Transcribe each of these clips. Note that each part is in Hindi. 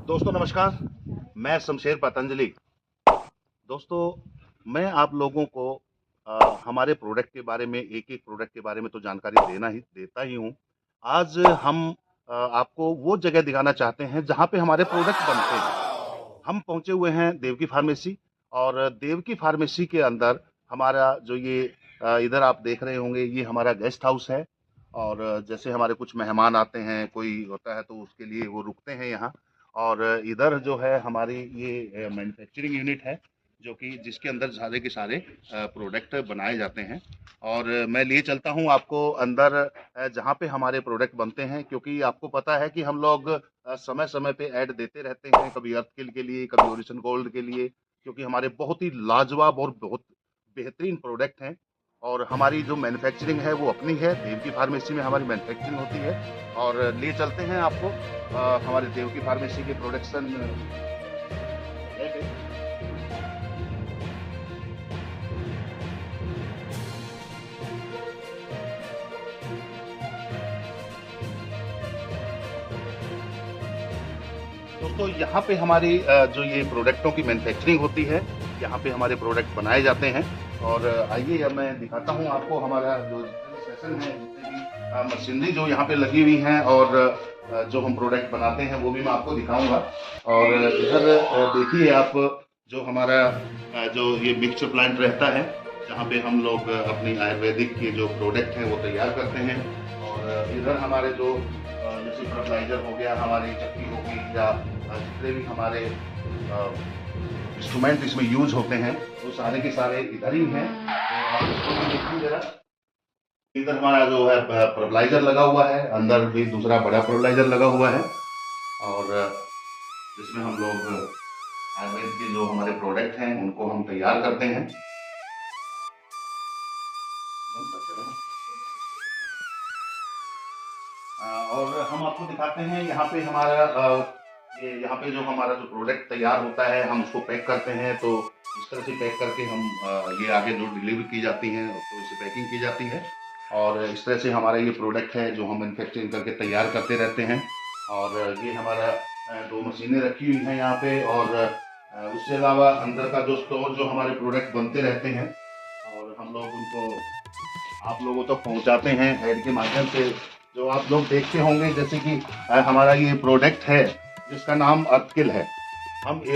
दोस्तों नमस्कार। मैं शमशेर पतंजलि। दोस्तों, मैं आप लोगों को हमारे प्रोडक्ट के बारे में एक-एक प्रोडक्ट के बारे में तो जानकारी देता ही हूँ। आज हम आपको वो जगह दिखाना चाहते हैं जहाँ पे हमारे प्रोडक्ट बनते हैं। हम पहुँचे हुए हैं देवकी फार्मेसी और देवकी फार्मेसी के अंदर हमारा जो ये इधर आप देख रहे होंगे, ये हमारा गेस्ट हाउस है। और जैसे हमारे कुछ मेहमान आते हैं, कोई होता है तो उसके लिए वो रुकते हैं यहाँ। और इधर जो है हमारी ये मैन्युफैक्चरिंग यूनिट है, जो कि जिसके अंदर सारे के सारे प्रोडक्ट बनाए जाते हैं। और मैं लिए चलता हूँ आपको अंदर, जहाँ पे हमारे प्रोडक्ट बनते हैं, क्योंकि आपको पता है कि हम लोग समय-समय पे ऐड देते रहते हैं, कभी अर्थकिल के लिए, कभी ओरिजिन गोल्ड के लिए, क्योंकि हमारे बहुत ही लाजवाब और बहुत बेहतरीन प्रोडक्ट हैं। और हमारी जो मैन्युफैक्चरिंग है वो अपनी है, देवकी फार्मेसी में हमारी मैन्युफैक्चरिंग होती है। और लिए चलते हैं आपको हमारे देवकी फार्मेसी के प्रोडक्शन है। दोस्तों, यहाँ पे हमारी जो ये प्रोडक्टों की मैन्युफैक्चरिंग होती है, यहाँ पे हमारे प्रोडक्ट बनाए जाते हैं। और आइए अब मैं दिखाता हूँ आपको हमारा जो जितने भी सेशन है, जितने भी मशीनरी जो यहाँ पे लगी हुई हैं, और जो हम प्रोडक्ट बनाते हैं वो भी मैं आपको दिखाऊंगा। और इधर देखिए आप, जो हमारा जो ये मिक्सचर प्लांट रहता है, जहाँ पे हम लोग अपनी आयुर्वेदिक के जो प्रोडक्ट हैं वो तैयार करते हैं। और इधर हमारे जो जैसे फर्टिलाइजर हो गया, हमारी चक्की हो गई, या जितने भी हमारे इंस्ट्रूमेंट इसमें यूज होते हैं वो सारे के सारे इधर ही हैं। तो आप इसको भी देखिए जरा। इधर हमारा जो है फर्टिलाइजर लगा हुआ है, अंदर भी दूसरा बड़ा फर्टिलाइजर लगा हुआ है। और जिसमें हम लोग आयुर्वेद के जो हमारे प्रोडक्ट हैं उनको हम तैयार करते हैं। बंद कर दे रहा हूँ। और हम आपको दिखाते हैं यहाँ पे हमारा ये यहाँ पे जो हमारा जो प्रोडक्ट तैयार होता है, हम उसको पैक करते हैं। तो इस तरह से पैक करके हम ये आगे जो डिलीवरी की जाती हैं तो इसे पैकिंग की जाती है। और इस तरह से हमारा ये प्रोडक्ट है जो हम मैन्युफैक्चरिंग करके तैयार करते रहते हैं। और ये हमारा दो मशीनें रखी हुई हैं यहाँ पे। और उसके अलावा अंदर का जो स्टोर, जो हमारे प्रोडक्ट बनते रहते हैं और हम लोग उनको आप लोगों तक पहुंचाते हैं ऐड के माध्यम से। जो आप लोग देखते होंगे, जैसे कि हमारा ये प्रोडक्ट है जिसका नाम अर्थकिल है।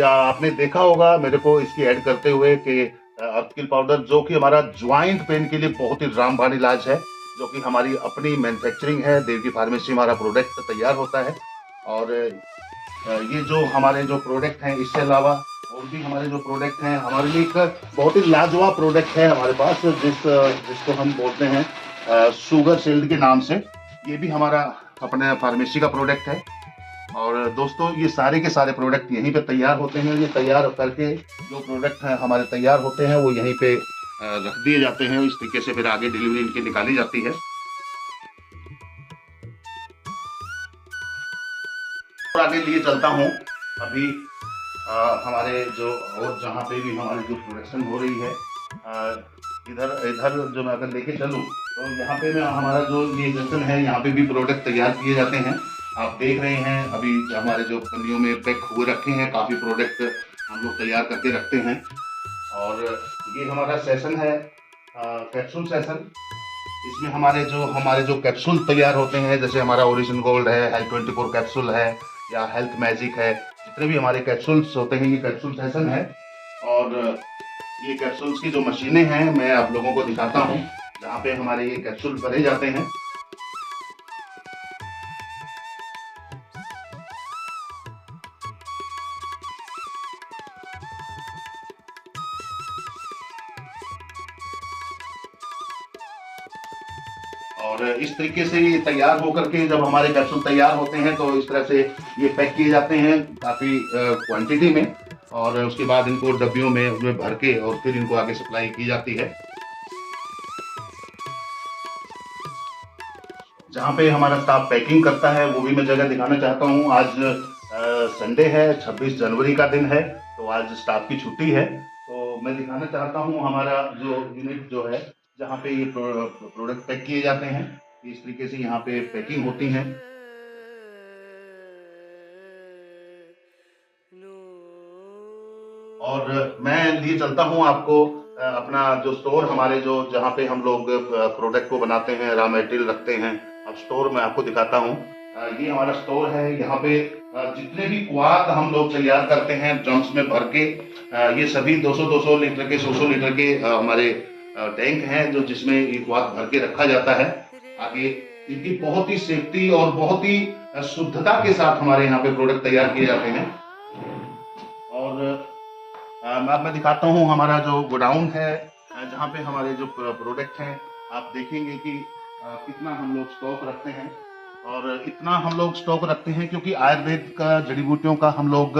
आपने देखा होगा मेरे को इसकी ऐड करते हुए कि अर्थकिल पाउडर, जो कि हमारा ज्वाइंट पेन के लिए बहुत ही रामबाण इलाज है, जो कि हमारी अपनी मैन्युफैक्चरिंग है, देवकी फार्मेसी हमारा प्रोडक्ट तैयार होता है। और ये जो हमारे जो प्रोडक्ट हैं, इसके अलावा और भी हमारे जो प्रोडक्ट हैं, हमारे लिए एक बहुत ही लाजवाब प्रोडक्ट है हमारे पास, जिसको हम बोलते हैं शुगर शील्ड के नाम से। ये भी हमारा अपने फार्मेसी का प्रोडक्ट है। और दोस्तों, ये सारे के सारे प्रोडक्ट यहीं पे तैयार होते हैं। ये तैयार करके जो प्रोडक्ट हैं हमारे तैयार होते हैं वो यहीं पे रख दिए जाते हैं। इस तरीके से फिर आगे डिलीवरी इनकी निकाली जाती है। और आगे लिए चलता हूँ अभी हमारे जो और जहाँ पे भी हमारी जो प्रोडक्शन हो रही है, इधर इधर जो मैं अगर लेके चलूँ तो यहाँ पे मैं हमारा जो ये जंक्शन है, यहाँ पे भी प्रोडक्ट तैयार किए जाते हैं। आप देख रहे हैं अभी हमारे जो पन्नियों में पैक हुए रखे हैं, काफ़ी प्रोडक्ट हम लोग तैयार करके रखते हैं। और ये हमारा सेशन है कैप्सूल सेशन। इसमें हमारे जो कैप्सूल तैयार होते हैं, जैसे हमारा ओरिजिन गोल्ड है, हेल्थ 24 कैप्सूल है, या हेल्थ मैजिक है, जितने भी हमारे कैप्सूल्स होते हैं ये कैप्सूल सेशन है। और ये कैप्सूल्स की जो मशीनें हैं मैं आप लोगों को दिखाता हूँ, जहाँ पे हमारे ये कैप्सूल भरे जाते हैं। और इस तरीके से ये तैयार होकर के जब हमारे कैप्सूल तैयार होते हैं तो इस तरह से ये पैक किए जाते हैं काफ़ी क्वांटिटी में। और उसके बाद इनको डब्बियों में उसमें भर के और फिर इनको आगे सप्लाई की जाती है। जहाँ पे हमारा स्टाफ पैकिंग करता है वो भी मैं जगह दिखाना चाहता हूँ। आज संडे है, 26 जनवरी का दिन है, तो आज स्टाफ की छुट्टी है। तो मैं दिखाना चाहता हूँ हमारा जो यूनिट जो है, जहाँ पे ये प्रोडक्ट पैक किए जाते हैं। इस तरीके से यहाँ पे पैकिंग होती हैं। और मैं लिए चलता हूँ आपको अपना जो स्टोर हमारे जो जहाँ पे हम लोग प्रोडक्ट को बनाते हैं, रॉ मटेरियल रखते हैं। अब स्टोर मैं आपको दिखाता हूँ। ये हमारा स्टोर है। यहाँ पे जितने भी क्वाथ हम लोग तैयार करते हैं ड्रम्स में भर के, ये सभी 200-200 लीटर के 100 लीटर के हमारे टैंक हैं, जो जिसमें ये क्वाथ भर के रखा जाता है। आगे इनकी बहुत ही सेफ्टी और बहुत ही शुद्धता के साथ हमारे यहाँ पे प्रोडक्ट तैयार किए जाते हैं। और मैं दिखाता हूँ हमारा जो गोडाउन है, जहाँ पे हमारे जो प्रोडक्ट हैं, आप देखेंगे कि कितना हम लोग स्टॉक रखते हैं। और इतना हम लोग स्टॉक रखते हैं क्योंकि आयुर्वेद का, जड़ी बूटियों का हम लोग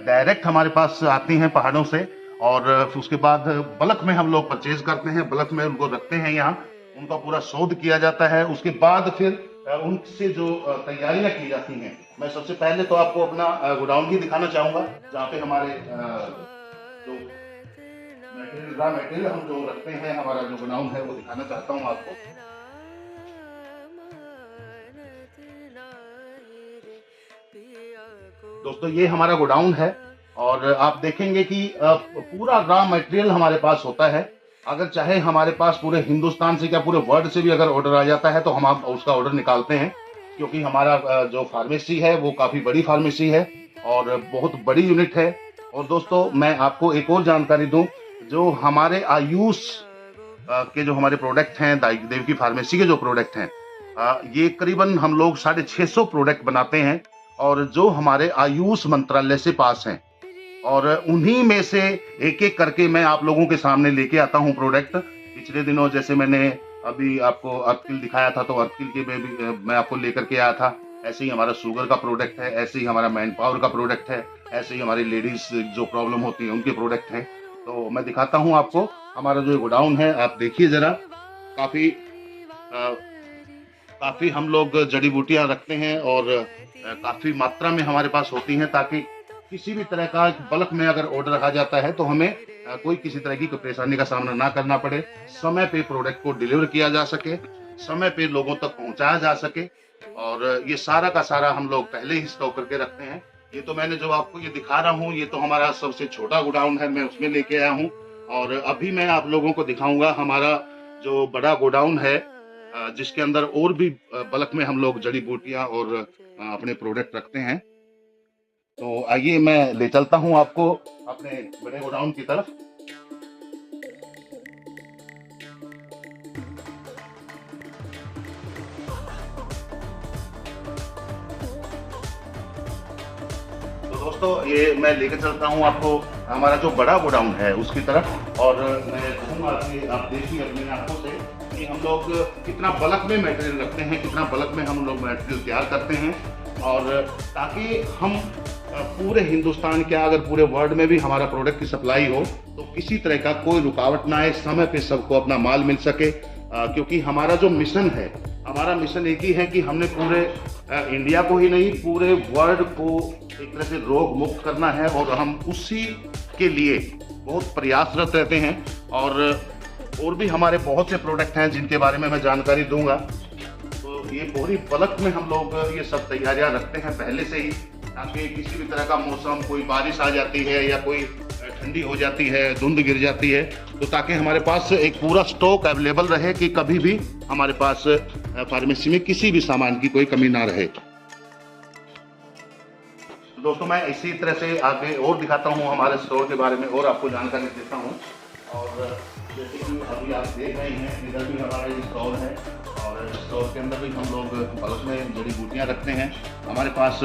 डायरेक्ट हमारे पास आती हैं पहाड़ों से, और उसके बाद बल्क में हम लोग परचेज करते हैं, बल्क में उनको रखते हैं यहाँ, उनका पूरा शोध किया जाता है। उसके बाद फिर उनसे जो तैयारियां की जाती हैं। मैं सबसे पहले तो आपको अपना गोडाउन भी दिखाना चाहूँगा, जहाँ पे हमारे जो रॉ मटेरियल हम जो रखते हैं, हमारा जो गोडाउन है वो दिखाना चाहता हूँ आपको। दोस्तों ये हमारा गोडाउन है, और आप देखेंगे कि पूरा रॉ मटेरियल हमारे पास होता है। अगर चाहे हमारे पास पूरे हिंदुस्तान से क्या पूरे वर्ल्ड से भी अगर ऑर्डर आ जाता है तो हम आप उसका ऑर्डर निकालते हैं, क्योंकि हमारा जो फार्मेसी है वो काफ़ी बड़ी फार्मेसी है और बहुत बड़ी यूनिट है। और दोस्तों मैं आपको एक और जानकारी दूं, जो हमारे आयुष के जो हमारे प्रोडक्ट हैं, देवकी फार्मेसी के जो प्रोडक्ट हैं, ये करीबन हम लोग 650 प्रोडक्ट बनाते हैं, और जो हमारे आयुष मंत्रालय से पास हैं, और उन्हीं में से एक एक करके मैं आप लोगों के सामने लेके आता हूं प्रोडक्ट। पिछले दिनों जैसे मैंने अभी आपको अर्थकिल दिखाया था, तो अर्थकिल के में भी मैं आपको लेकर के आया था। ऐसे ही हमारा शुगर का प्रोडक्ट है, ऐसे ही हमारा मैन पावर का प्रोडक्ट है, ऐसे ही हमारी लेडीज जो प्रॉब्लम होती है उनके प्रोडक्ट हैं। तो मैं दिखाता हूं आपको हमारा जो गोडाउन है, आप देखिए जरा। काफ़ी हम लोग जड़ी बूटियाँ रखते हैं, और काफ़ी मात्रा में हमारे पास होती हैं, ताकि किसी भी तरह का बल्क में अगर ऑर्डर आ जाता है तो हमें कोई किसी तरह की कोई परेशानी का सामना ना करना पड़े, समय पे प्रोडक्ट को डिलीवर किया जा सके, समय पे लोगों तक पहुंचाया जा सके। और ये सारा का सारा हम लोग पहले ही स्टॉक करके रखते हैं। ये तो मैंने जो आपको ये दिखा रहा हूँ, ये तो हमारा सबसे छोटा गोडाउन है, मैं उसमें लेके आया हूँ। और अभी मैं आप लोगों को दिखाऊंगा हमारा जो बड़ा गोडाउन है, जिसके अंदर और भी बल्क में हम लोग जड़ी बूटियाँ और अपने प्रोडक्ट रखते हैं। तो आइए मैं ले चलता हूँ आपको अपने बड़े गोडाउन की तरफ। तो दोस्तों ये मैं लेकर चलता हूँ आपको हमारा जो बड़ा गोडाउन है उसकी तरफ, और मैं कहूँगा कि आप देखिए अपनी आंखों से कि हम लोग कितना बल्क में मटेरियल रखते हैं, कितना बल्क में हम लोग मटेरियल तैयार करते हैं। और ताकि हम पूरे हिंदुस्तान, क्या अगर पूरे वर्ल्ड में भी हमारा प्रोडक्ट की सप्लाई हो तो किसी तरह का कोई रुकावट ना आए, समय पे सबको अपना माल मिल सके। क्योंकि हमारा जो मिशन है, हमारा मिशन एक ही है कि हमने पूरे इंडिया को ही नहीं, पूरे वर्ल्ड को एक तरह से रोग मुक्त करना है, और हम उसी के लिए बहुत प्रयासरत रहते हैं। और भी हमारे बहुत से प्रोडक्ट हैं जिनके बारे में मैं जानकारी दूंगा। तो ये पूरी बल्क में हम लोग ये सब तैयारियां रखते हैं पहले से ही, ताकि किसी भी तरह का मौसम, कोई बारिश आ जाती है या कोई ठंडी हो जाती है, धुंध गिर जाती है, तो ताकि हमारे पास एक पूरा स्टॉक अवेलेबल रहे कि कभी भी हमारे पास फार्मेसी में किसी भी सामान की कोई कमी ना रहे। दोस्तों मैं इसी तरह से आगे और दिखाता हूँ हमारे स्टोर के बारे में, और आपको जानकारी देता हूँ। और जैसे कि अभी आप देख रहे हैं, इधर भी हमारा स्टोर है, और स्टोर के अंदर भी हम लोग बल्क में जड़ी बूटियाँ रखते हैं। हमारे पास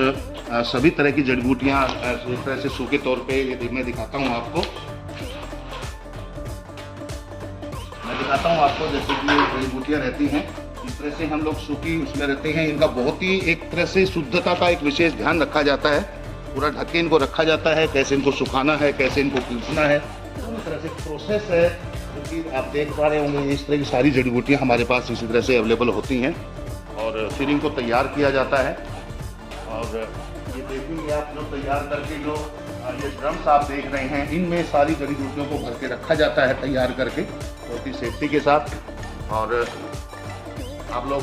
सभी तरह की जड़ी बूटियाँ इस तरह से सूखे तौर पे मैं दिखाता हूँ आपको। जैसे कि जड़ी बूटियाँ रहती हैं, इस तरह से हम लोग सूखी उसमें रहते हैं। इनका बहुत ही एक तरह से शुद्धता का एक विशेष ध्यान रखा जाता है, पूरा ढक के इनको रखा जाता है, कैसे इनको सुखाना है, कैसे इनको पीसना है, पूरी तरह से प्रोसेस है। क्योंकि आप देख पा रहे होंगे इस तरह की सारी जड़ी बूटियाँ हमारे पास इसी तरह से अवेलेबल होती हैं, और फिर इनको तैयार किया जाता है। और ये देखेंगे आप जो तैयार करके जो ये ड्रम्स आप देख रहे हैं, इनमें सारी जड़ी बूटियों को भर के रखा जाता है तैयार करके, बहुत ही सेफ्टी के साथ। और आप लोग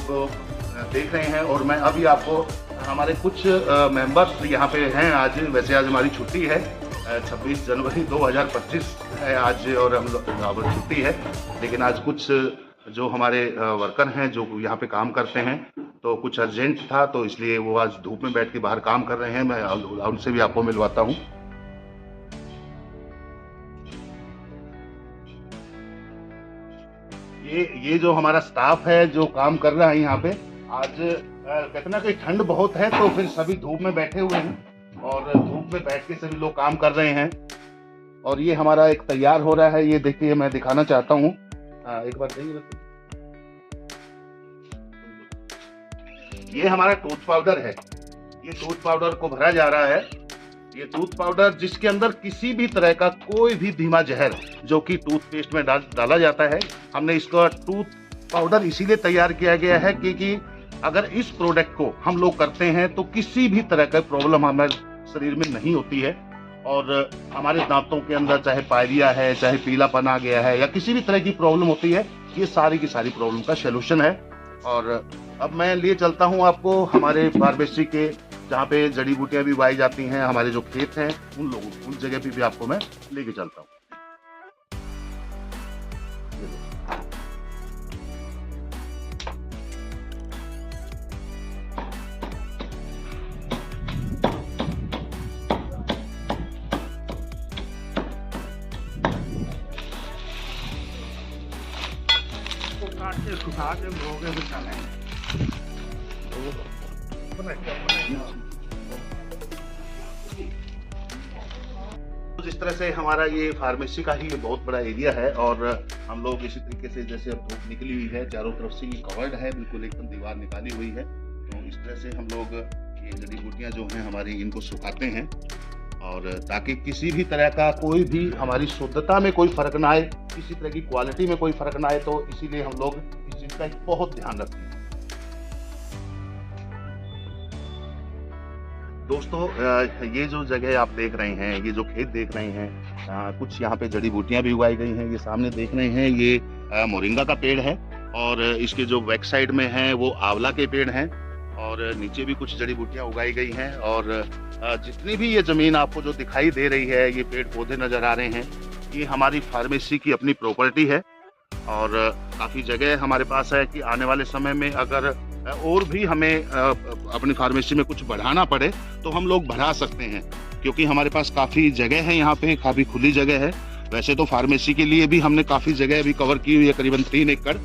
देख रहे हैं, और मैं अभी आपको हमारे कुछ मेंबर्स यहाँ पे हैं आज, वैसे आज हमारी छुट्टी है, 26 जनवरी 2025 है आज, और हम लोग अब छुट्टी है, लेकिन आज कुछ जो हमारे वर्कर हैं जो यहाँ पे काम करते हैं, तो कुछ अर्जेंट था, तो इसलिए वो आज धूप में बैठ के बाहर काम कर रहे हैं। मैं उनसे भी आपको मिलवाता हूँ। ये जो हमारा स्टाफ है जो काम कर रहा है यहाँ पे, आज कहते ना कि ठंड बहुत है, तो फिर सभी धूप में बैठे हुए हैं और धूप में बैठ के सभी लोग काम कर रहे हैं। और ये हमारा एक तैयार हो रहा है, ये देखिए मैं दिखाना चाहता हूँ। एक बार देखिए, ये हमारा टूथ पाउडर है। ये टूथ पाउडर को भरा जा रहा है। ये टूथ पाउडर जिसके अंदर किसी भी तरह का कोई भी धीमा जहर जो कि टूथपेस्ट में डाला जाता है, हमने इसका टूथ पाउडर इसीलिए तैयार किया गया है क्योंकि अगर इस प्रोडक्ट को हम लोग करते हैं तो किसी भी तरह का प्रॉब्लम हमारे शरीर में नहीं होती है। और हमारे दांतों के अंदर चाहे पायरिया है, चाहे पीलापन आ गया है, या किसी भी तरह की प्रॉब्लम होती है, ये सारी की सारी प्रॉब्लम का सोल्यूशन है। और अब मैं लिए चलता हूँ आपको हमारे फार्मेसी के, जहाँ पे जड़ी बूटियां भी उगाई जाती हैं, हमारे जो खेत हैं उन जगह पे भी आपको मैं लेके चलता हूँ। सुखा के भोगे बिछाना है। जिस तरह से हमारा ये फार्मेसी का ही बहुत बड़ा एरिया है, और हम लोग इसी तरीके से, जैसे अब धूप निकली हुई है, चारों तरफ से ये कवर्ड है, बिल्कुल एकदम दीवार निकाली हुई है, तो इस तरह से हम लोग ये जड़ी बूटियां जो हैं हमारी, इनको सुखाते हैं, और ताकि किसी भी तरह का कोई भी हमारी शुद्धता में कोई फर्क ना आए, किसी तरह की क्वालिटी में कोई फर्क ना आए, तो इसीलिए हम लोग इस चीज का बहुत ध्यान रखते हैं। दोस्तों, ये जो जगह आप देख रहे हैं, ये जो खेत देख रहे हैं, कुछ यहाँ पे जड़ी बूटियां भी उगाई गई हैं। ये सामने देख रहे हैं, ये मोरिंगा का पेड़ है, और इसके जो बैक साइड में है वो आंवला के पेड़ हैं, और नीचे भी कुछ जड़ी बूटियां उगाई गई हैं। और जितनी भी ये जमीन आपको जो दिखाई दे रही है, ये पेड़ पौधे नजर आ रहे हैं, ये हमारी फार्मेसी की अपनी प्रॉपर्टी है। और काफी जगह हमारे पास है कि आने वाले समय में अगर और भी हमें अपनी फार्मेसी में कुछ बढ़ाना पड़े तो हम लोग बढ़ा सकते हैं, क्योंकि हमारे पास काफ़ी जगह है, यहाँ पे काफ़ी खुली जगह है। वैसे तो फार्मेसी के लिए भी हमने काफ़ी जगह भी कवर की हुई है, करीबन 3 एकड़,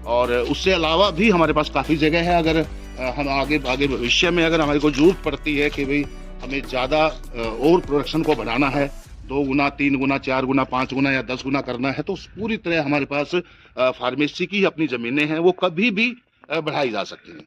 और उससे अलावा भी हमारे पास काफ़ी जगह है। अगर हम आगे भविष्य में अगर हमारे को जरूरत पड़ती है कि भाई हमें ज़्यादा और प्रोडक्शन को बढ़ाना है, 2 गुना, 3 गुना, 4 गुना, 5 गुना या 10 गुना करना है, तो पूरी तरह हमारे पास फार्मेसी की अपनी ज़मीनें हैं, वो कभी भी बढ़ाई जा सकती हैं।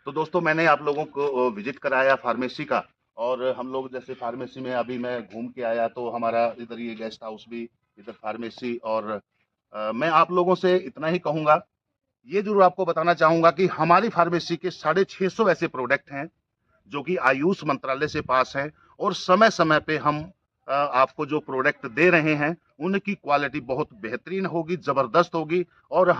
तो दोस्तों, मैंने आप लोगों को विजिट कराया फार्मेसी का, और हम लोग जैसे फार्मेसी में अभी मैं घूम के आया, तो हमारा इधर ये गेस्ट हाउस भी, इधर फार्मेसी, और मैं आप लोगों से इतना ही कहूँगा, ये जरूर आपको बताना चाहूँगा कि हमारी फार्मेसी के 650 ऐसे प्रोडक्ट हैं जो कि आयुष मंत्रालय से पास हैं, और समय समय पे हम आपको जो प्रोडक्ट दे रहे हैं उनकी क्वालिटी बहुत बेहतरीन होगी, ज़बरदस्त होगी। और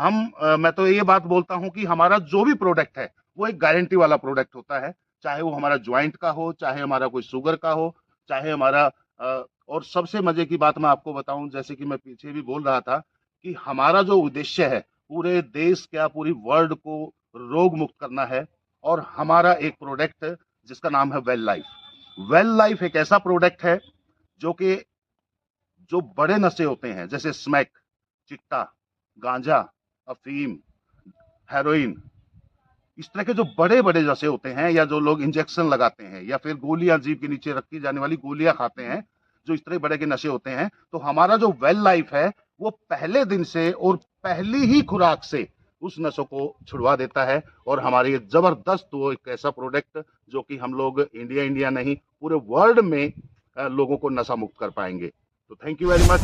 मैं तो ये बात बोलता हूं कि हमारा जो भी प्रोडक्ट है वो एक गारंटी वाला प्रोडक्ट होता है, चाहे वो हमारा ज्वाइंट का हो, चाहे हमारा कोई शुगर का हो, चाहे हमारा और सबसे मजे की बात मैं आपको बताऊं, जैसे कि मैं पीछे भी बोल रहा था कि हमारा जो उद्देश्य है पूरे देश, क्या पूरी वर्ल्ड को रोग मुक्त करना है। और हमारा एक प्रोडक्ट जिसका नाम है वेल लाइफ। वेल लाइफ एक ऐसा प्रोडक्ट है जो कि जो बड़े नशे होते हैं, जैसे स्मैक, चिट्टा, गांजा, अफीम, हेरोइन, इस तरह के जो बड़े बड़े नशे होते हैं, या जो लोग इंजेक्शन लगाते हैं, या फिर गोलियां जीभ के नीचे रखी जाने वाली गोलियां खाते हैं, जो इस तरह बड़े के नशे होते हैं, तो हमारा जो वेल लाइफ है वो पहले दिन से और पहली ही खुराक से उस नशों को छुड़वा देता है। और हमारे ये जबरदस्त वो एक ऐसा प्रोडक्ट जो कि हम लोग इंडिया नहीं पूरे वर्ल्ड में लोगों को नशा मुक्त कर पाएंगे। तो थैंक यू वेरी मच।